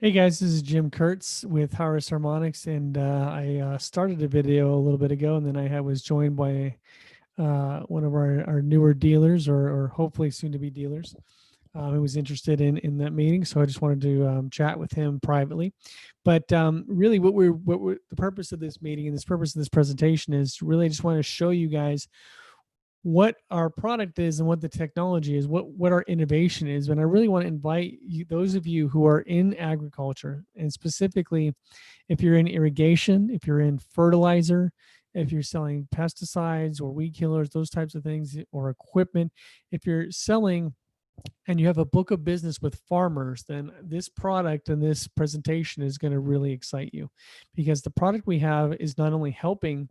Hey guys, this is Jim Kurtz with Harmonics, and I started a video a little bit ago, and then I was joined by one of our newer dealers, or hopefully soon to be dealers, who was interested in that meeting. So I just wanted to chat with him privately. But really, the purpose of this meeting and this purpose of this presentation is really just want to show you guys what our product is and what the technology is, what our innovation is. And I really want to invite you, those of you who are in agriculture, and specifically if you're in irrigation, if you're in fertilizer, if you're selling pesticides or weed killers, those types of things, or equipment, if you're selling and you have a book of business with farmers, then this product and this presentation is going to really excite you, because the product we have is not only helping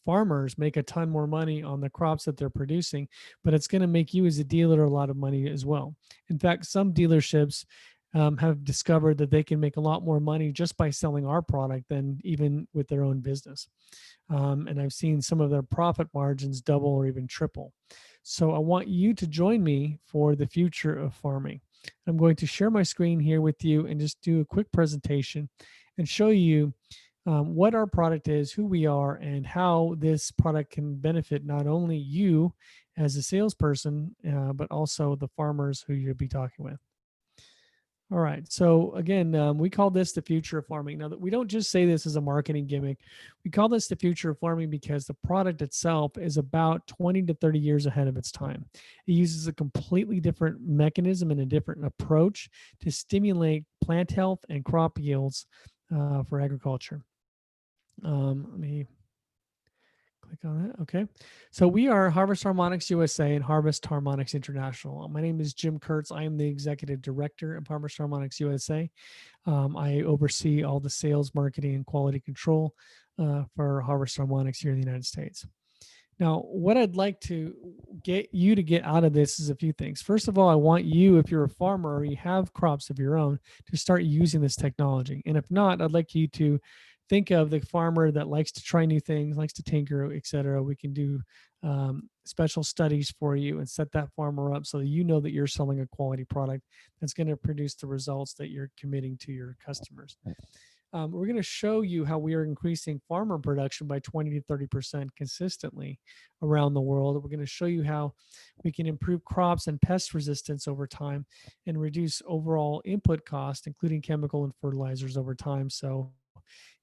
farmers make a ton more money on the crops that they're producing, but it's going to make you as a dealer a lot of money as well. In fact, some dealerships have discovered that they can make a lot more money just by selling our product than even with their own business. And I've seen some of their profit margins double or even triple. So I want you to join me for the future of farming. I'm going to share my screen here with you and just do a quick presentation and show you what our product is, who we are, and how this product can benefit not only you as a salesperson, but also the farmers who you'll be talking with. All right. So again, we call this the future of farming. Now, that we don't just say this as a marketing gimmick. We call this the future of farming because the product itself is about 20 to 30 years ahead of its time. It uses a completely different mechanism and a different approach to stimulate plant health and crop yields for agriculture. Let me click on that. Okay. So we are Harvest Harmonics USA and Harvest Harmonics International. My name is Jim Kurtz. I am the executive director of Harvest Harmonics USA. I oversee all the sales, marketing, and quality control for Harvest Harmonics here in the United States. Now, what I'd like to get you to get out of this is a few things. First of all, I want you, if you're a farmer or you have crops of your own, to start using this technology. And if not, I'd like you to think of the farmer that likes to try new things, likes to tinker, et cetera. We can do special studies for you and set that farmer up so that you know that you're selling a quality product that's going to produce the results that you're committing to your customers. We're going to show you how we are increasing farmer production by 20 to 30% consistently around the world. We're going to show you how we can improve crops and pest resistance over time and reduce overall input cost, including chemical and fertilizers over time. So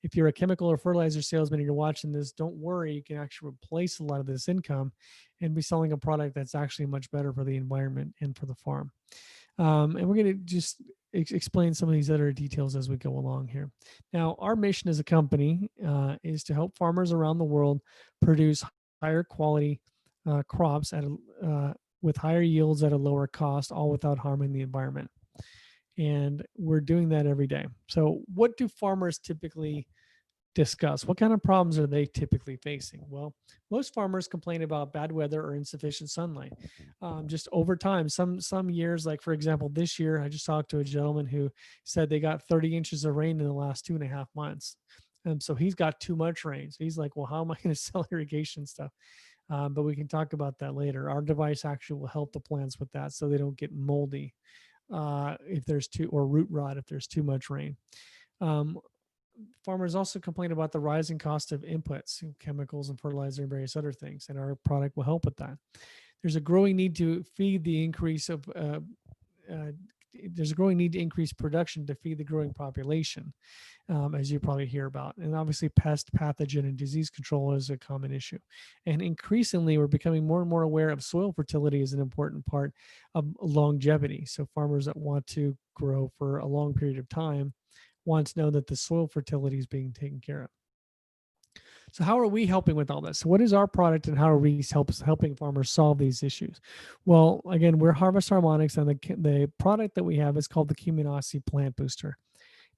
if you're a chemical or fertilizer salesman and you're watching this, don't worry. You can actually replace a lot of this income and be selling a product that's actually much better for the environment and for the farm. And we're going to just explain some of these other details as we go along here. Now, our mission as a company is to help farmers around the world produce higher quality crops with higher yields at a lower cost, all without harming the environment. And we're doing that every day. So what do farmers typically discuss? What kind of problems are they typically facing? Well, most farmers complain about bad weather or insufficient sunlight. Just over time, some years, like for example, this year, I just talked to a gentleman who said they got 30 inches of rain in the last 2.5 months. So he's got too much rain. So he's like, well, how am I going to sell irrigation stuff? But we can talk about that later. Our device actually will help the plants with that so they don't get moldy if there's or root rot if there's too much rain. Farmers also complain about the rising cost of inputs, chemicals and fertilizer and various other things, and our product will help with that. There's a growing need to feed the increase of there's a growing need to increase production to feed the growing population, as you probably hear about. And obviously pest, pathogen, and disease control is a common issue. And increasingly, we're becoming more and more aware of soil fertility as an important part of longevity. So farmers that want to grow for a long period of time want to know that the soil fertility is being taken care of. So how are we helping with all this? So what is our product and how are we helping farmers solve these issues? Well, again, we're Harvest Harmonics, and the product that we have is called the Kyminasi Plant Booster.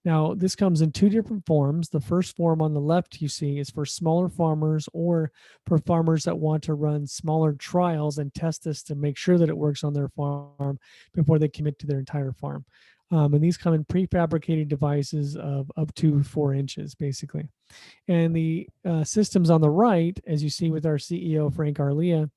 Now, this comes in two different forms. The first form on the left you see is for smaller farmers or for farmers that want to run smaller trials and test this to make sure that it works on their farm before they commit to their entire farm. And these come in prefabricated devices of up to 4 inches, basically. And the systems on the right, as you see with our CEO, Frank Arlia,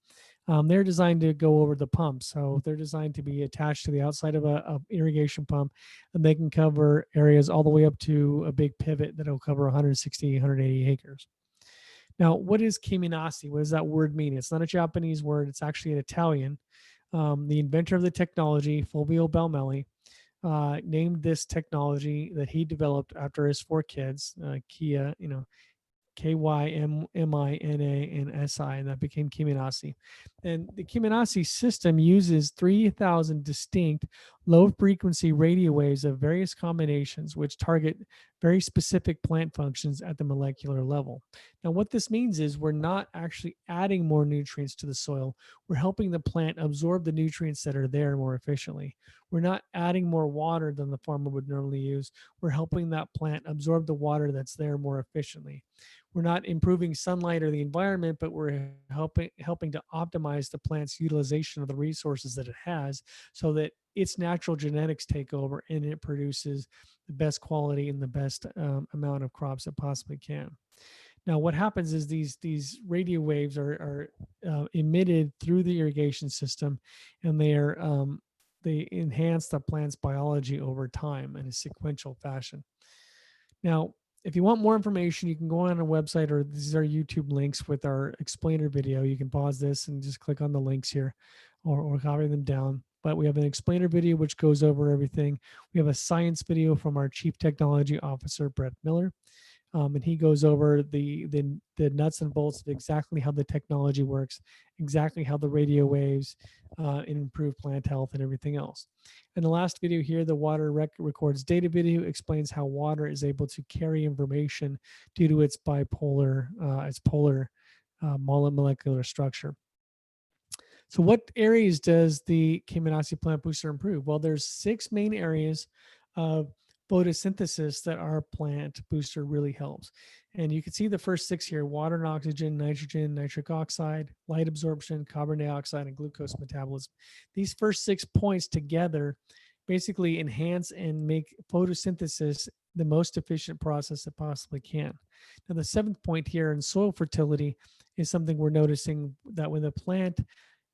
They're designed to go over the pump. So they're designed to be attached to the outside of a irrigation pump, and they can cover areas all the way up to a big pivot that'll cover 160, 180 acres. Now, what is Kyminasi? What does that word mean? It's not a Japanese word. It's actually an Italian. The inventor of the technology, Fulvio Belmelli, named this technology that he developed after his four kids, Kia, Kymina and Si, and that became Kyminasi. And the Kyminasi system uses 3,000 distinct low frequency radio waves of various combinations, which target very specific plant functions at the molecular level. Now, what this means is we're not actually adding more nutrients to the soil, we're helping the plant absorb the nutrients that are there more efficiently. We're not adding more water than the farmer would normally use, we're helping that plant absorb the water that's there more efficiently. We're not improving sunlight or the environment, but we're helping to optimize the plant's utilization of the resources that it has, so that its natural genetics take over and it produces the best quality and the best amount of crops it possibly can. Now, what happens is these radio waves are emitted through the irrigation system, and they enhance the plant's biology over time in a sequential fashion. Now, if you want more information, you can go on our website, or these are YouTube links with our explainer video. You can pause this and just click on the links here, or copy them down. But we have an explainer video which goes over everything. We have a science video from our Chief Technology Officer, Brett Miller. And he goes over the nuts and bolts of exactly how the technology works, exactly how the radio waves improve plant health and everything else. And the last video here, the water records data video, explains how water is able to carry information due to its polar molecular structure. So what areas does the Kyminasi Plant Booster improve? Well, there's 6 main areas of photosynthesis that our plant booster really helps. And you can see the first 6 here: water and oxygen, nitrogen, nitric oxide, light absorption, carbon dioxide, and glucose metabolism. These first 6 points together basically enhance and make photosynthesis the most efficient process it possibly can. Now, the 7th point here in soil fertility is something we're noticing, that when the plant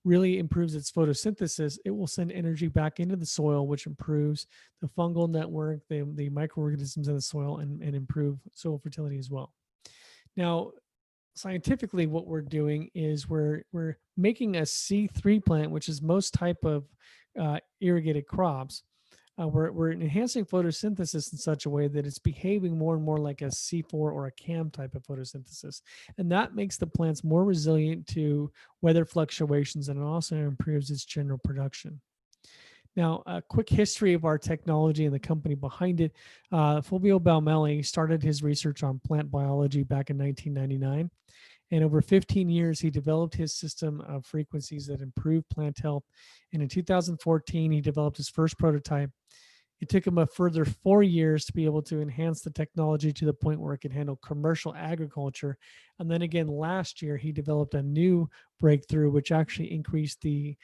really improves its photosynthesis, it will send energy back into the soil, which improves the fungal network, the microorganisms in the soil, and improve soil fertility as well. Now, scientifically, what we're doing is we're making a C3 plant, which is most type of irrigated crops. We're enhancing photosynthesis in such a way that it's behaving more and more like a C4 or a CAM type of photosynthesis. And that makes the plants more resilient to weather fluctuations, and it also improves its general production. Now, a quick history of our technology and the company behind it. Fulvio Belmelli started his research on plant biology back in 1999. And over 15 years, he developed his system of frequencies that improve plant health. And in 2014, he developed his first prototype. It took him a further 4 years to be able to enhance the technology to the point where it could handle commercial agriculture. And then again, last year, he developed a new breakthrough, which actually increased the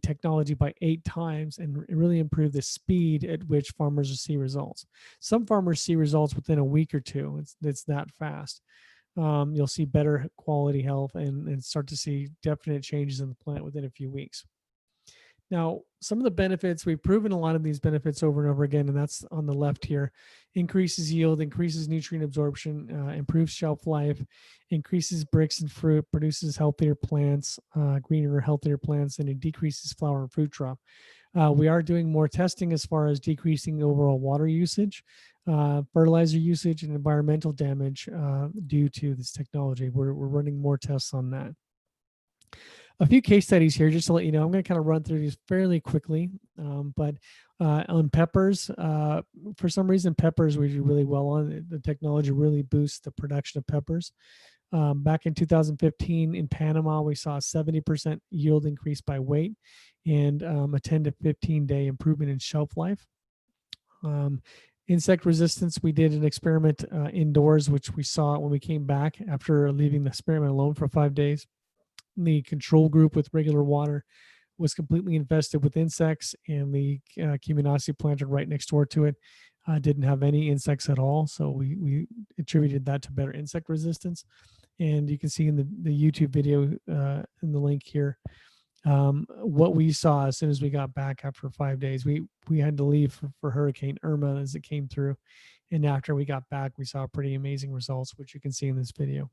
technology by 8 times and really improved the speed at which farmers see results. Some farmers see results within a week or two. It's that fast. You'll see better quality health and start to see definite changes in the plant within a few weeks. Now, some of the benefits, we've proven a lot of these benefits over and over again, and that's on the left here: increases yield, increases nutrient absorption, improves shelf life, increases Brix and fruit, produces healthier plants, greener, healthier plants, and it decreases flower and fruit drop. We are doing more testing as far as decreasing overall water usage, fertilizer usage, and environmental damage due to this technology. We're running more tests on that. A few case studies here, just to let you know. I'm going to kind of run through these fairly quickly, but on peppers, for some reason, peppers we do really well on. The technology really boosts the production of peppers. Back in 2015 in Panama, we saw a 70% yield increase by weight and a 10 to 15 day improvement in shelf life. Insect resistance, we did an experiment indoors, which we saw when we came back after leaving the experiment alone for 5 days. The control group with regular water was completely infested with insects, and the Kyminasi planted right next door to it didn't have any insects at all. So we attributed that to better insect resistance. And you can see in the YouTube video in the link here what we saw as soon as we got back after 5 days. We had to leave for Hurricane Irma as it came through. And after we got back, we saw pretty amazing results, which you can see in this video.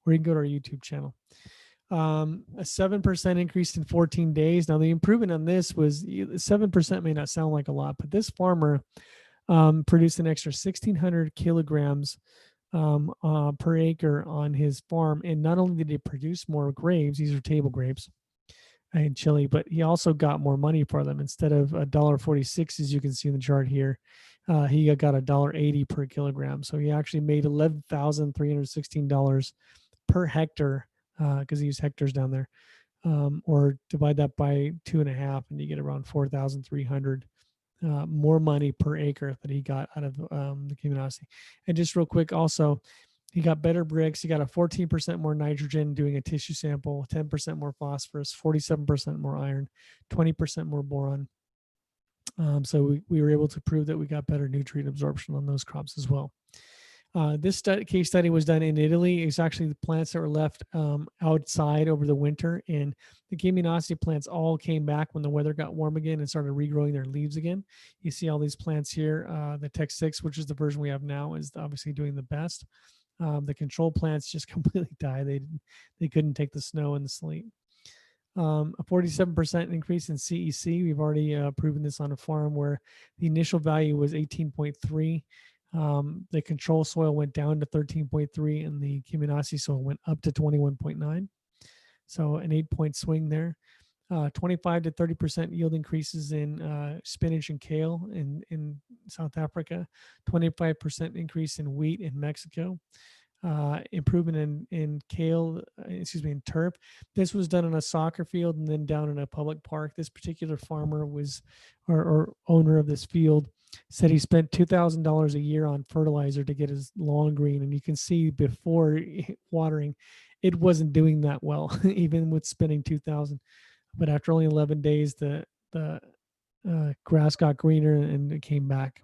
Or you can go to our YouTube channel. A 7% increase in 14 days. Now, the improvement on this was 7% may not sound like a lot, but this farmer produced an extra 1,600 kilograms per acre on his farm. And not only did he produce more grapes, these are table grapes in Chile, but he also got more money for them. Instead of $1.46, as you can see in the chart here, he got $1.80 per kilogram. So he actually made $11,316 per hectare, because he used hectares down there, or divide that by 2.5, and you get around 4,300 more money per acre that he got out of the Kyminasi. And just real quick, also, he got better bricks. He got a 14% more nitrogen doing a tissue sample, 10% more phosphorus, 47% more iron, 20% more boron. So we were able to prove that we got better nutrient absorption on those crops as well. This case study was done in Italy. It's actually the plants that were left outside over the winter, and the Kyminasi plants all came back when the weather got warm again and started regrowing their leaves again. You see all these plants here. The Tech 6, which is the version we have now, is obviously doing the best. The control plants just completely died. They couldn't take the snow and the sleet. A 47% increase in CEC. We've already proven this on a farm where the initial value was 18.3. The control soil went down to 13.3, and the Kyminasi soil went up to 21.9. So an 8-point swing there. 25 to 30% yield increases in spinach and kale in South Africa. 25% increase in wheat in Mexico. Improvement in kale, in turf. This was done on a soccer field and then down in a public park. This particular farmer was, or owner of this field, said he spent $2,000 a year on fertilizer to get his lawn green. And you can see before watering, it wasn't doing that well, even with spending $2,000. But after only 11 days, the grass got greener and it came back.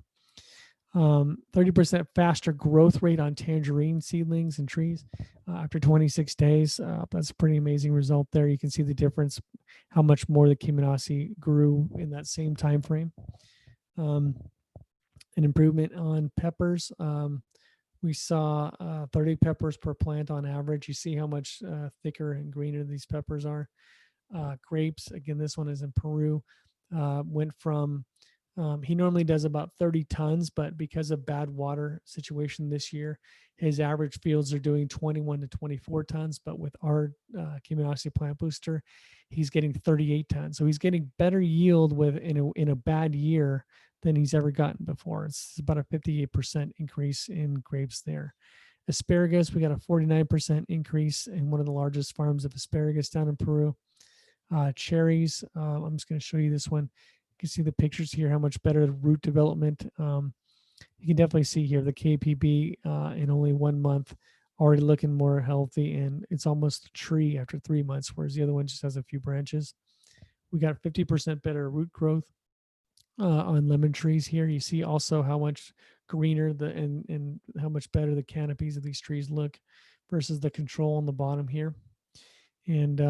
30% faster growth rate on tangerine seedlings and trees after 26 days. That's a pretty amazing result there. You can see the difference, how much more the Kyminasi grew in that same time frame. An improvement on peppers. We saw 30 peppers per plant on average. You see how much thicker and greener these peppers are. Grapes, again, this one is in Peru, went from, he normally does about 30 tons, but because of bad water situation this year, his average fields are doing 21 to 24 tons. But with our Kyminasi Plant Booster, he's getting 38 tons. So he's getting better yield in a bad year than he's ever gotten before. It's about a 58% increase in grapes there. Asparagus, we got a 49% increase in one of the largest farms of asparagus down in Peru. Cherries, I'm just going to show you this one. You can see the pictures here, how much better the root development. You can definitely see here the KPB in only 1 month already looking more healthy, and it's almost a tree after 3 months, whereas the other one just has a few branches. We got 50% better root growth on lemon trees here. You see also how much greener and how much better the canopies of these trees look versus the control on the bottom here. And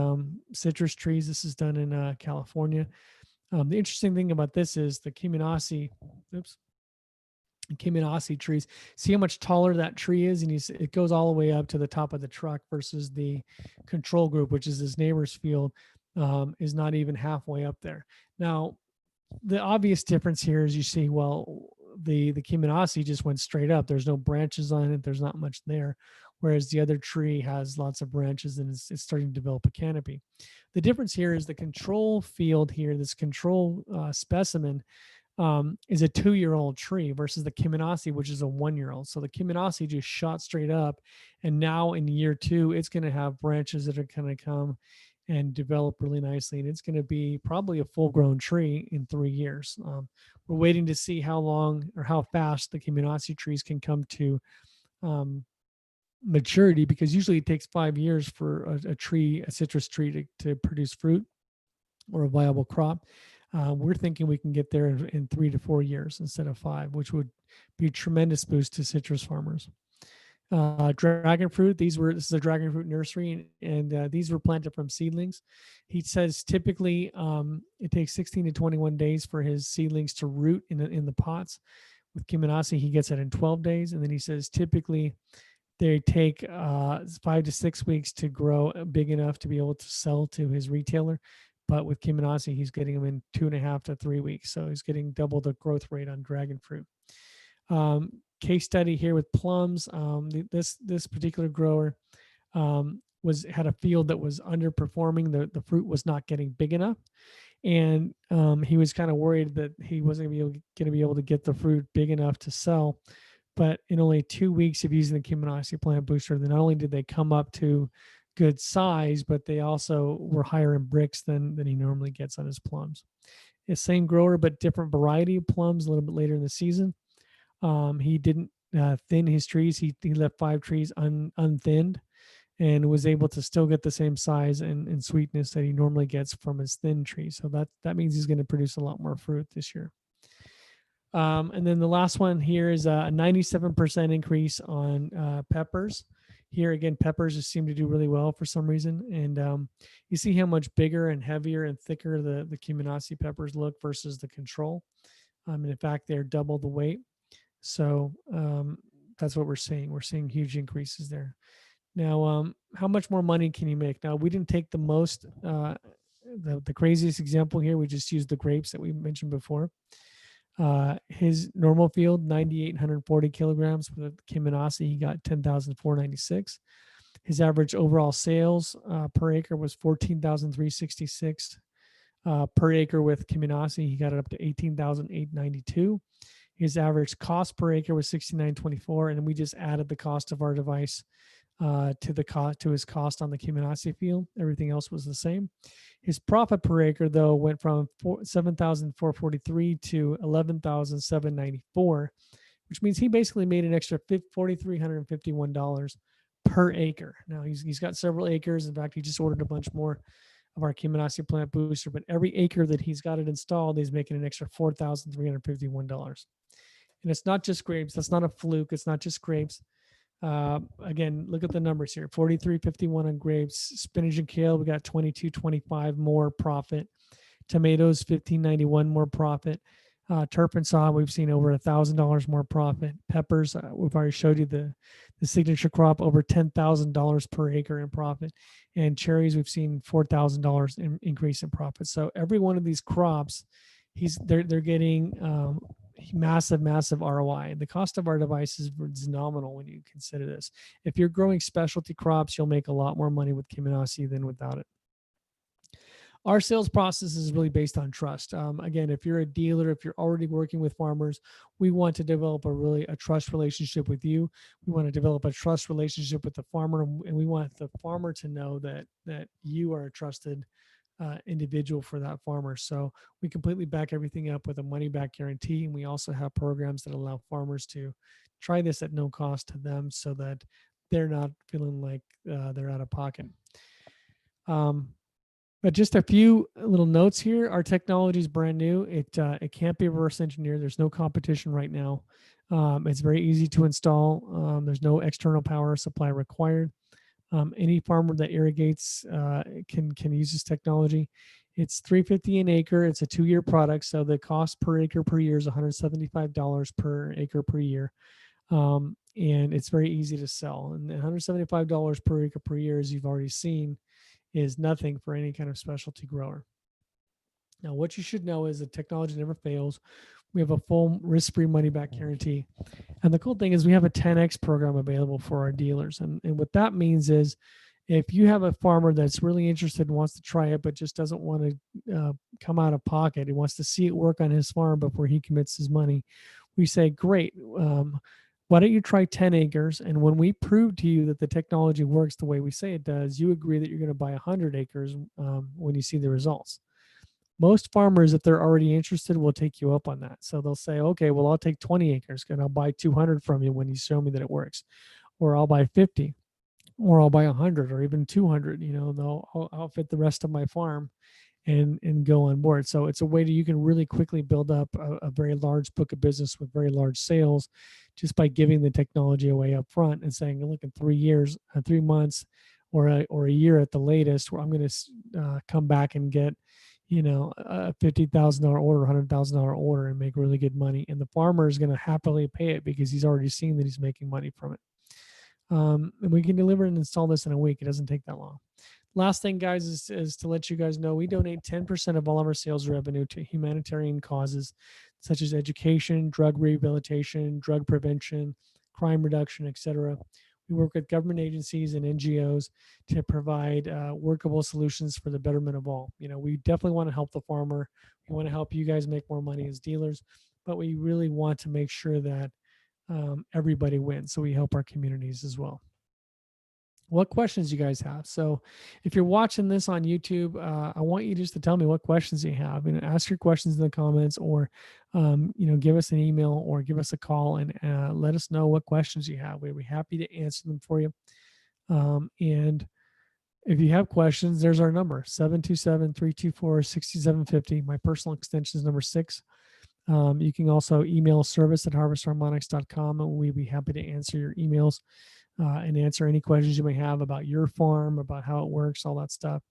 citrus trees, this is done in California. The interesting thing about this is the Kyminasi trees. See how much taller that tree is, and it goes all the way up to the top of the truck versus the control group, which is his neighbor's field, is not even halfway up there. Now, the obvious difference here is you see, well, the Kyminasi just went straight up. There's no branches on it. There's not much there. Whereas the other tree has lots of branches and it's starting to develop a canopy. The difference here is the control field here, this control specimen is a 2-year-old tree versus the Kyminasi, which is a 1-year-old. So the Kyminasi just shot straight up. And now in year 2, it's going to have branches that are going to come and develop really nicely. And it's going to be probably a full-grown tree in 3 years. We're waiting to see how long or how fast the Kyminasi trees can come to maturity, because usually it takes 5 years for a citrus tree to produce fruit or a viable crop. We're thinking we can get there in 3 to 4 years instead of 5, which would be a tremendous boost to citrus farmers. Dragon fruit. This is a dragon fruit nursery, and these were planted from seedlings. He says typically it takes 16 to 21 days for his seedlings to root in the pots. With Kyminasi, he gets it in 12 days, and then he says typically they take 5 to 6 weeks to grow big enough to be able to sell to his retailer. But with Kyminasi, he's getting them in 2.5 to 3 weeks. So he's getting double the growth rate on dragon fruit. Case study here with plums. This particular grower had a field that was underperforming. The fruit was not getting big enough, and he was kind of worried that he wasn't going to be able to get the fruit big enough to sell. But in only 2 weeks of using the Kyminasi Plant Booster, then not only did they come up to good size, but they also were higher in bricks than he normally gets on his plums. The same grower, but different variety of plums a little bit later in the season. He didn't thin his trees. He left 5 trees unthinned and was able to still get the same size and sweetness that he normally gets from his thin tree. So that means he's going to produce a lot more fruit this year. And then the last one here is a 97% increase on peppers. Here again, peppers just seem to do really well for some reason. And you see how much bigger and heavier and thicker the Kyminasi peppers look versus the control. And in fact, they're double the weight. So that's what we're seeing. We're seeing huge increases there. Now, how much more money can you make? Now, we didn't take the most, the craziest example here. We just used the grapes that we mentioned before. His normal field, 9,840 kilograms. With Kyminasi, he got 10,496. His average overall sales per acre was 14,366 per acre. With Kyminasi, he got it up to 18,892. His average cost per acre was 69.24, and we just added the cost of our device to his cost on the Kyminasi field. Everything else was the same. His profit per acre, though, went from 7,443 to 11,794, which means he basically made an extra $4,351 per acre. Now he's got several acres. In fact, he just ordered a bunch more of our Kyminasi Plant Booster, but every acre that he's got it installed, he's making an extra $4,351. And it's not just grapes. That's not a fluke. It's not just grapes. Again, look at the numbers here: 43.51 on grapes. Spinach and kale, we got 22.25 more profit. Tomatoes, 15.91 more profit. Turp and saw, we've seen over $1,000 more profit. Peppers, we've already showed you the signature crop, over $10,000 per acre in profit. And cherries, we've seen $4,000 increase in profit. So every one of these crops, they're getting massive ROI. The cost of our device is nominal when you consider this. If you're growing specialty crops, you'll make a lot more money with Kyminasi than without it. Our sales process is really based on trust. Again, if you're a dealer, if you're already working with farmers, we want to develop a trust relationship with you. We want to develop a trust relationship with the farmer, and we want the farmer to know that you are a trusted individual for that farmer. So we completely back everything up with a money back guarantee. And we also have programs that allow farmers to try this at no cost to them so that they're not feeling like they're out of pocket. But just a few little notes here. Our technology is brand new. It can't be reverse engineered. There's no competition right now. It's very easy to install. There's no external power supply required. Any farmer that irrigates can use this technology. It's $350 an acre. It's a 2-year product, so the cost per acre per year is $175 per acre per year, and it's very easy to sell. And $175 per acre per year, as you've already seen, is nothing for any kind of specialty grower. Now, what you should know is the technology never fails. We have a full risk-free money-back guarantee. And the cool thing is we have a 10X program available for our dealers. And what that means is if you have a farmer that's really interested and wants to try it, but just doesn't want to come out of pocket, he wants to see it work on his farm before he commits his money, we say, great, why don't you try 10 acres? And when we prove to you that the technology works the way we say it does, you agree that you're going to buy 100 acres when you see the results. Most farmers, if they're already interested, will take you up on that. So they'll say, okay, well, I'll take 20 acres and I'll buy 200 from you when you show me that it works. Or I'll buy 50, or I'll buy 100 or even 200. I'll outfit the rest of my farm and go on board. So it's a way that you can really quickly build up a very large book of business with very large sales just by giving the technology away up front and saying, look, in 3 years, 3 months, or a year at the latest, where I'm going to come back and get, a $50,000 order, $100,000 order, and make really good money. And the farmer is going to happily pay it because he's already seen that he's making money from it. And we can deliver and install this in a week. It doesn't take that long. Last thing, guys, is to let you guys know we donate 10% of all of our sales revenue to humanitarian causes such as education, drug rehabilitation, drug prevention, crime reduction, etc. We work with government agencies and NGOs to provide workable solutions for the betterment of all. We definitely want to help the farmer. We want to help you guys make more money as dealers, but we really want to make sure that everybody wins. So we help our communities as well. What questions you guys have? So if you're watching this on YouTube, I want you just to tell me what questions you have, and ask your questions in the comments, or give us an email or give us a call and let us know what questions you have. We'd be happy to answer them for you. And if you have questions, there's our number, 727-324-6750. My personal extension is number 6. You can also email service@harvestharmonics.com, and we'd be happy to answer your emails and answer any questions you may have about your farm, about how it works, all that stuff.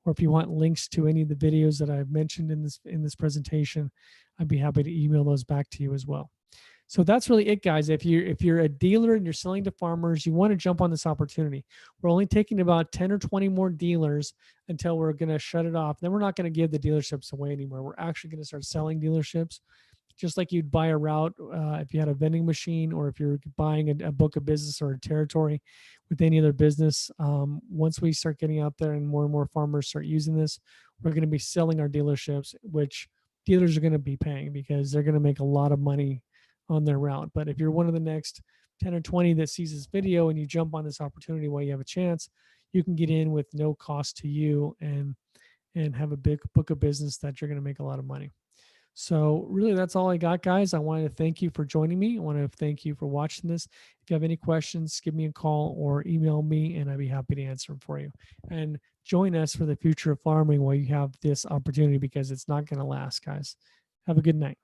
Or if you want links to any of the videos that I've mentioned in this presentation, I'd be happy to email those back to you as well. So that's really it, guys. If you're a dealer and you're selling to farmers, you want to jump on this opportunity. We're only taking about 10 or 20 more dealers until we're going to shut it off. Then we're not going to give the dealerships away anymore. We're actually going to start selling dealerships, just like you'd buy a route if you had a vending machine, or if you're buying a book of business or a territory with any other business. Once we start getting out there and more farmers start using this, we're going to be selling our dealerships, which dealers are going to be paying because they're going to make a lot of money on their route. But if you're one of the next 10 or 20 that sees this video and you jump on this opportunity while you have a chance, you can get in with no cost to you and have a big book of business that you're going to make a lot of money. So really, that's all I got, guys. I wanted to thank you for joining me. I want to thank you for watching this. If you have any questions, give me a call or email me, and I'd be happy to answer them for you. And join us for the future of farming while you have this opportunity, because it's not going to last, guys. Have a good night.